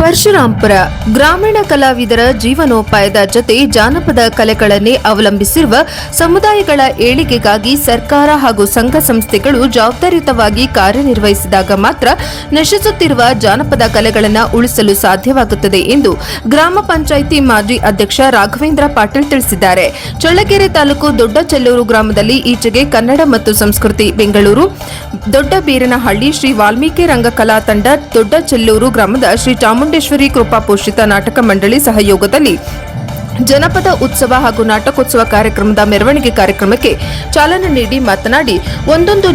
ಪರಶುರಾಂಪುರ ಗ್ರಾಮೀಣ ಕಲಾವಿದರ ಜೀವನೋಪಾಯದ ಜೊತೆ ಜಾನಪದ ಕಲೆಗಳನ್ನೇ ಅವಲಂಬಿಸಿರುವ ಸಮುದಾಯಗಳ ಏಳಿಗೆಗಾಗಿ ಸರ್ಕಾರ ಹಾಗೂ ಸಂಘ ಸಂಸ್ಥೆಗಳು ಜವಾಬ್ದಾರಿಯುತವಾಗಿ ಕಾರ್ಯನಿರ್ವಹಿಸಿದಾಗ ಮಾತ್ರ ನಶಿಸುತ್ತಿರುವ ಜಾನಪದ ಕಲೆಗಳನ್ನು ಉಳಿಸಲು ಸಾಧ್ಯವಾಗುತ್ತದೆ ಎಂದು ಗ್ರಾಮ ಪಂಚಾಯಿತಿ ಮಾಜಿ ಅಧ್ಯಕ್ಷ ರಾಘವೇಂದ್ರ ಪಾಟೀಲ್ ತಿಳಿಸಿದ್ದಾರೆ. ಚಳ್ಳಕೆರೆ ತಾಲೂಕು ದೊಡ್ಡ ಚೆಲ್ಲೂರು ಗ್ರಾಮದಲ್ಲಿ ಈಚೆಗೆ ಕನ್ನಡ ಮತ್ತು ಸಂಸ್ಕೃತಿ ಬೆಂಗಳೂರು ದೊಡ್ಡ ಬೀರನಹಳ್ಳಿ ಶ್ರೀ ವಾಲ್ಮೀಕಿ ರಂಗ ಕಲಾ ತಂಡ ದೊಡ್ಡ ಚೆಲ್ಲೂರು ಗ್ರಾಮದ ಶ್ರೀ ಚಾಮುಂಡೇಶ್ವರಿ ಕೃಪಾ ಪೋಷಿತ ನಾಟಕ ಮಂಡಳಿ ಸಹಯೋಗದಲ್ಲಿ ಜನಪದ ಉತ್ಸವ ಹಾಗೂ ನಾಟಕೋತ್ಸವ ಕಾರ್ಯಕ್ರಮದ ಮೆರವಣಿಗೆ ಕಾರ್ಯಕ್ರಮಕ್ಕೆ ಚಾಲನೆ ನೀಡಿ ಮಾತನಾಡಿ, ಒಂದೊಂದು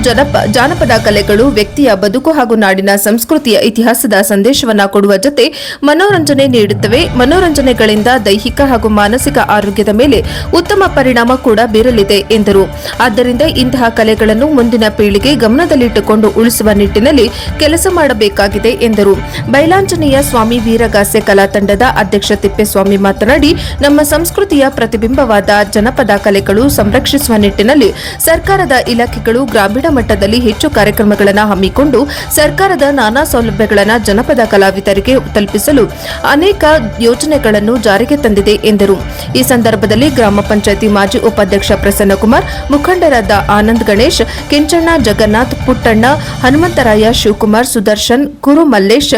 ಜಾನಪದ ಕಲೆಗಳು ವ್ಯಕ್ತಿಯ ಬದುಕು ಹಾಗೂ ನಾಡಿನ ಸಂಸ್ಕೃತಿಯ ಇತಿಹಾಸದ ಸಂದೇಶವನ್ನ ಕೊಡುವ ಜೊತೆ ಮನೋರಂಜನೆ ನೀಡುತ್ತವೆ. ಮನೋರಂಜನೆಗಳಿಂದ ದೈಹಿಕ ಹಾಗೂ ಮಾನಸಿಕ ಆರೋಗ್ಯದ ಮೇಲೆ ಉತ್ತಮ ಪರಿಣಾಮ ಕೂಡ ಬೀರಲಿದೆ ಎಂದರು. ಆದ್ದರಿಂದ ಇಂತಹ ಕಲೆಗಳನ್ನು ಮುಂದಿನ ಪೀಳಿಗೆ ಗಮನದಲ್ಲಿಟ್ಟುಕೊಂಡು ಉಳಿಸುವ ನಿಟ್ಟಿನಲ್ಲಿ ಕೆಲಸ ಮಾಡಬೇಕಾಗಿದೆ ಎಂದರು. ಬೈಲಾಂಜನೇಯ ಸ್ವಾಮಿ ವೀರಗಾಸೆ ಕಲಾ ತಂಡದ ಅಧ್ಯಕ್ಷ ತಿಪ್ಪೇಸ್ವಾಮಿ ಮಾತನಾಡಿ, ನಮ್ಮ ಸಂಸ್ಕೃತಿಯ ಪ್ರತಿಬಿಂಬವಾದ ಜನಪದ ಕಲೆಗಳು ಸಂರಕ್ಷಿಸುವ ನಿಟ್ಟಿನಲ್ಲಿ ಸರ್ಕಾರದ ಇಲಾಖೆಗಳು ಗ್ರಾಮೀಣ ಮಟ್ಟದಲ್ಲಿ ಹೆಚ್ಚು ಕಾರ್ಯಕ್ರಮಗಳನ್ನು ಹಮ್ಮಿಕೊಂಡು ಸರ್ಕಾರದ ನಾನಾ ಸೌಲಭ್ಯಗಳನ್ನು ಜನಪದ ಕಲಾವಿದರಿಗೆ ತಲುಪಿಸಲು ಅನೇಕ ಯೋಜನೆಗಳನ್ನು ಜಾರಿಗೆ ತಂದಿದೆ ಎಂದರು. ಈ ಸಂದರ್ಭದಲ್ಲಿ ಗ್ರಾಮ ಪಂಚಾಯಿತಿ ಮಾಜಿ ಉಪಾಧ್ಯಕ್ಷ ಪ್ರಸನ್ನಕುಮಾರ್, ಮುಖಂಡರಾದ ಆನಂದ್ ಗಣೇಶ್, ಕೆಂಚಣ್ಣ, ಜಗನ್ನಾಥ್, ಪುಟ್ಟಣ್ಣ, ಹನುಮಂತರಾಯ, ಶಿವಕುಮಾರ್, ಸುದರ್ಶನ್, ಕುರು ಮಲ್ಲೇಶ್,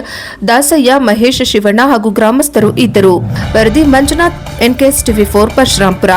ದಾಸಯ್ಯ, ಮಹೇಶ್, ಶಿವಣ್ಣ ಹಾಗೂ ಗ್ರಾಮಸ್ಥರು ಇದ್ದರು. ವರದಿ ಮಂಜುನಾಥ್, NKS TV4 ಪರಶುರಾಂಪುರ.